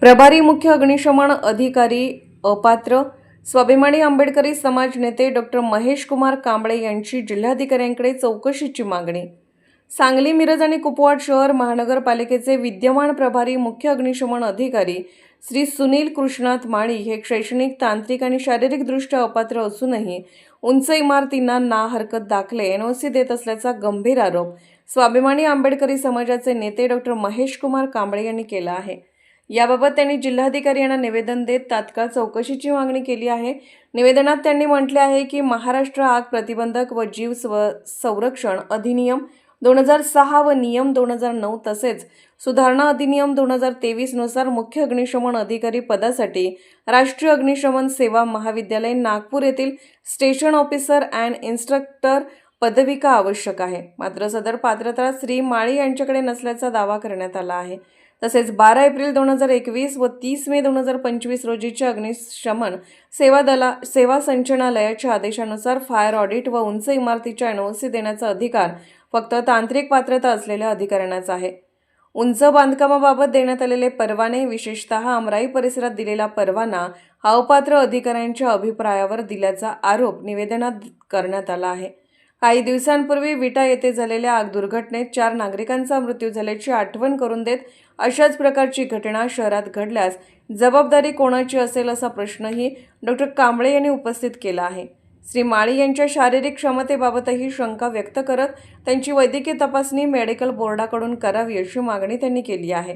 प्रभारी मुख्य अग्निशमन अधिकारी अपात्र स्वाभिमानी आंबेडकरी समाज नेते डॉक्टर महेश कुमार कांबळे यांची जिल्हाधिकाऱ्यांकडे चौकशीची मागणी। सांगली, मिरज आणि कुपवाड शहर महानगरपालिकेचे विद्यमान प्रभारी मुख्य अग्निशमन अधिकारी श्री सुनील कृष्णात माळी हे शैक्षणिक, तांत्रिक आणि शारीरिकदृष्ट्या अपात्र असूनही उंच इमारतींना ना हरकत दाखले NOC देत असल्याचा गंभीर आरोप स्वाभिमानी आंबेडकरी समाजाचे नेते डॉक्टर महेश कुमार कांबळे यांनी केला आहे। याबाबत त्यांनी जिल्हाधिकारी यांना निवेदन देत तात्काळ चौकशीची मागणी केली आहे। निवेदनात त्यांनी म्हटले आहे की महाराष्ट्र आग प्रतिबंधक व जीव संरक्षण अधिनियम 2006 व नियम 2009 तसेच सुधारणा अधिनियम 2023 नुसार मुख्य अग्निशमन अधिकारी पदासाठी राष्ट्रीय अग्निशमन सेवा महाविद्यालय नागपूर येथील स्टेशन ऑफिसर अँड इन्स्ट्रक्टर पदविका आवश्यक आहे। मात्र सदर पात्रता श्री माळी यांच्याकडे नसल्याचा दावा करण्यात आला आहे। तसेच 12 एप्रिल 2021 व 30 मे 2025 रोजीच्या अग्निशमन सेवा संचालनालयाच्या आदेशानुसार फायर ऑडिट व उंच इमारतीच्या NOC देण्याचा अधिकार फक्त तांत्रिक पात्रता असलेल्या अधिकाऱ्यांनाच आहे। उंच बांधकामाबाबत देण्यात आलेले परवाने, विशेषतः आमराई परिसरात दिलेला परवाना हा अपात्र अधिकाऱ्यांच्या अभिप्रायावर दिल्याचा आरोप निवेदनात करण्यात आला आहे। काही दिवसांपूर्वी विटा येथे झालेल्या आग दुर्घटनेत 4 नागरिकांचा मृत्यू झाल्याची आठवण करून देत अशाच प्रकारची घटना शहरात घडल्यास जबाबदारी कोणाची असेल असा प्रश्नही डॉक्टर कांबळे यांनी उपस्थित केला आहे। श्री माळी यांच्या शारीरिक क्षमतेबाबतही शंका व्यक्त करत त्यांची वैद्यकीय तपासणी मेडिकल बोर्डाकडून करावी अशी मागणी त्यांनी केली आहे।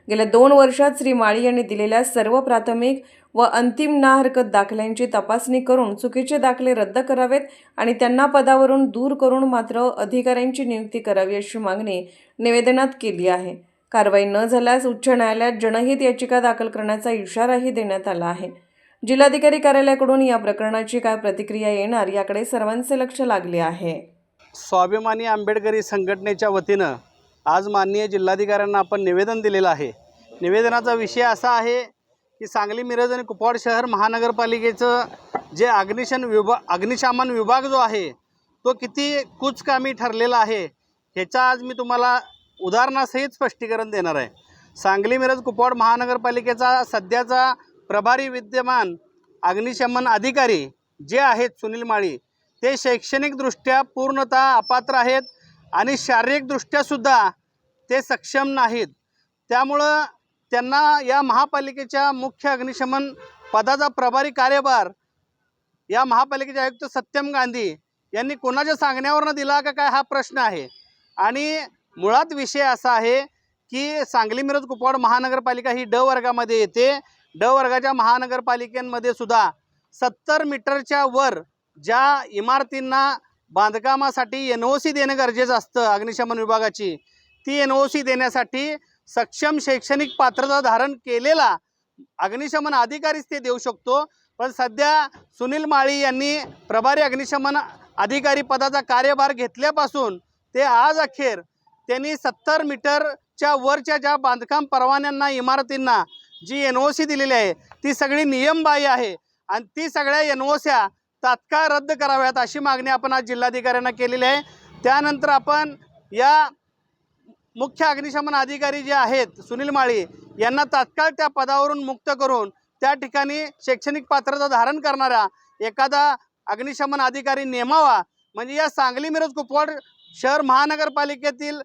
गेल्या 2 वर्षात श्री माळी यांनी दिलेल्या सर्व प्राथमिक व अंतिम ना हरकत दाखल्यांची तपासणी करून चुकीचे दाखले रद्द करावेत आणि त्यांना पदावरून दूर करून मात्र अधिकाऱ्यांची नियुक्ती करावी अशी मागणी निवेदनात केली आहे। कारवाई न झाल्यास उच्च न्यायालयात जनहित याचिका दाखल करण्याचा इशाराही देण्यात आला आहे। जिल्हाधिकारी कार्यालयाकडून या प्रकरणाची काय प्रतिक्रिया येणार याकडे सर्वांचे लक्ष लागले आहे। स्वाभिमानी आंबेडकरी संघटनेच्या वतीनं आज माननीय जिल्हाधिकाऱ्यांना आपण निवेदन दिलेलं आहे। निवेदनाचा विषय असा आहे की सांगली, मिरज आणि कुपवाड शहर महानगरपालिकेचं जे अग्निशमन विभाग जो आहे तो किती कुचकामी ठरलेला आहे ह्याचा आज मी तुम्हाला उदाहरणासहित स्पष्टीकरण देणार आहे। सांगली, मिरज, कुपवाड महानगरपालिकेचा सध्याचा प्रभारी विद्यमान अग्निशमन अधिकारी जे आहेत सुनील माळी, ते शैक्षणिकदृष्ट्या पूर्णतः अपात्र आहेत आणि शारीरिकदृष्ट्यासुद्धा ते सक्षम नाहीत। त्यामुळं त्यांना या महापालिकेच्या मुख्य अग्निशमन पदाचा प्रभारी कार्यभार या महापालिकेचे आयुक्त सत्यम गांधी यांनी कोणाच्या सांगण्यावरनं दिला का काय हा प्रश्न आहे। आणि मुळात विषय असा आहे की सांगली, मिरज, कुपवाड महानगरपालिका ही ड वर्गामध्ये येते। ड वर्गाच्या महानगरपालिकेमध्ये सुद्धा 70 मीटरच्या वर ज्या इमारतींना बांधकामासाठी NOC देणं गरजेचं असतं अग्निशमन विभागाची, ती NOC देण्यासाठी सक्षम शैक्षणिक पात्रता धारण केलेला अग्निशमन अधिकारीच ते देऊ शकतो। पण सध्या सुनील माळी यांनी प्रभारी अग्निशमन अधिकारी पदाचा कार्यभार घेतल्यापासून ते आज अखेर त्यांनी 70 मीटरच्या वरच्या ज्या बांधकाम परवान्यांना, इमारतींना जी NOC दिलेली आहे ती सगळी नियमबाह्य आहे आणि ती सगळ्या NOCया तात्काळ रद्द कराव्यात अशी मागणी आपण आज जिल्हाधिकाऱ्यांना केलेली आहे। त्यानंतर आपण या मुख्य अग्निशमन अधिकारी जे आहेत सुनील माळी यांना तात्काळ त्या पदावरून मुक्त करून त्या ठिकाणी शैक्षणिक पात्रता धारण करणारा एखादा अग्निशमन अधिकारी नेमावा, म्हणजे या सांगली, मिरज, कुपवाड शहर महानगरपालिकेतील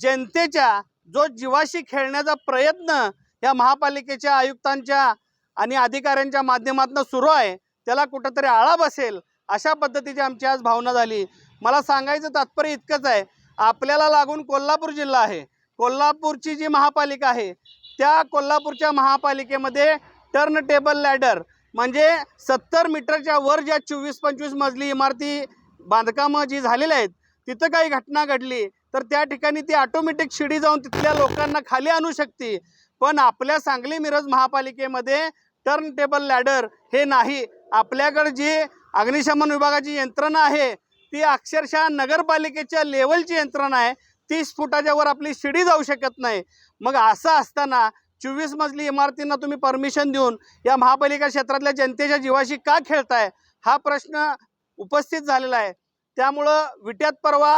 जनतेच्या जो जीवाशी खेळण्याचा प्रयत्न या महापालिकेच्या आयुक्तांच्या आणि अधिकाऱ्यांच्या माध्यमातून सुरू आहे त्याला कुठंतरी आळा बसेल अशा पद्धतीची आमची आज भावना झाली। मला सांगायचं तात्पर्य इतकंच आहे, आपल्याला लागून कोल्हापूर जिल्हा आहे। कोल्हापूरची जी महापालिका आहे त्या कोल्हापूरच्या महापालिकेमध्ये टर्न टेबल लॅडर म्हणजे 70 मीटरच्या वर ज्या 24-25 मजली इमारती बांधकामं जी झालेली आहेत तिथं काही घटना घडली तर त्या ठिकाणी ती ऑटोमॅटिक शिडी जाऊन तिथल्या लोकांना खाली आणू शकते। पण आपल्या सांगली, मिरज महापालिकेमध्ये टर्न टेबल लॅडर हे नाही। आपल्याकडे जी अग्निशमन विभागाची यंत्रणा आहे ती अक्षरशः नगरपालिकेच्या लेवलची यंत्रणा आहे। 30 फुटाच्या वर आपली शिडी जाऊ शकत नाही। मग असं असताना 24 मजली इमारतींना तुम्ही परमिशन देऊन या महापालिका क्षेत्रातल्या जनतेच्या जीवाशी का खेळताय हा प्रश्न उपस्थित झालेला आहे। त्यामुळं विट्यात परवा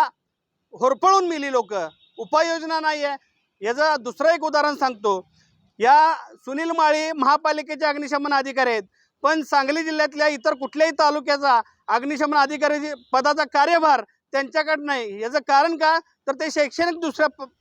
होरपळून मेली लोक, उपाययोजना नाही आहे। याचं दुसरं एक उदाहरण सांगतो। या सुनील माळी महापालिकेचे अग्निशमन अधिकारी आहेत, पण सांगली जिल्ह्यातल्या इतर कुठल्याही तालुक्याचा अग्निशमन अधिकारी पदाचा कार्यभार त्यांच्याकडे नाही. याचं कारण का, तर ते शैक्षणिक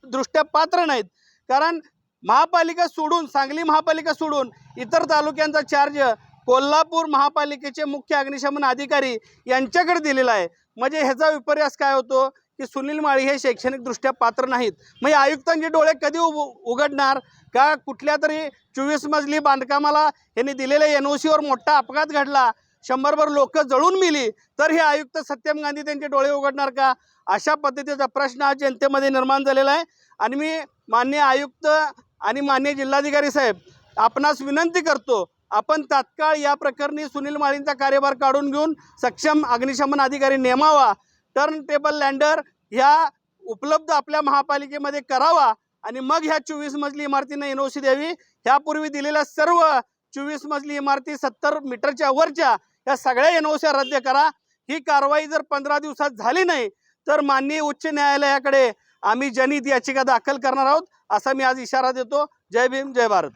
दृष्ट्या पात्र नाहीत. कारण महापालिका सोडून, सांगली महापालिका सोडून इतर तालुक्यांचा चार्ज कोल्हापूर महापालिकेचे मुख्य अग्निशमन अधिकारी यांच्याकडे दिलेला आहे. म्हणजे ह्याचा विपर्यास काय होतो की सुनील माळी हे शैक्षणिकदृष्ट्या पात्र नाहीत. मग आयुक्तांचे डोळे कधी उघडणार का? कुठल्या तरी 24 मजली बांधकामाला यांनी दिलेल्या NOCवर मोठा अपघात घडला, 100भर लोक जळून मिली, तर हे आयुक्त सत्यम गांधी त्यांचे डोळे उघडणार का? अशा पद्धतीचा प्रश्न आज जनतेमध्ये निर्माण झालेला आहे. आणि मी माननीय आयुक्त आणि माननीय जिल्हाधिकारी साहेब आपणास विनंती करतो, आपण तात्काळ या प्रकरणी सुनील माळींचा कार्यभार काढून घेऊन सक्षम अग्निशमन अधिकारी नेमावा. टर्न टेबल लँडर ह्या उपलब्ध आपल्या महापालिकेमध्ये करावा आणि मग ह्या 24 मजली इमारतींना NOC द्यावी. ह्यापूर्वी दिलेल्या सर्व 24 मजली इमारती 70 मीटरच्या वरच्या या सगळ्या NOC रद्द करा. ही कारवाई जर 15 दिवसात झाली नाही तर माननीय उच्च न्यायालयाकडे आम्ही जनहित याचिका दाखल करणार आहोत, असा मी आज इशारा देतो. जय भीम, जय भारत.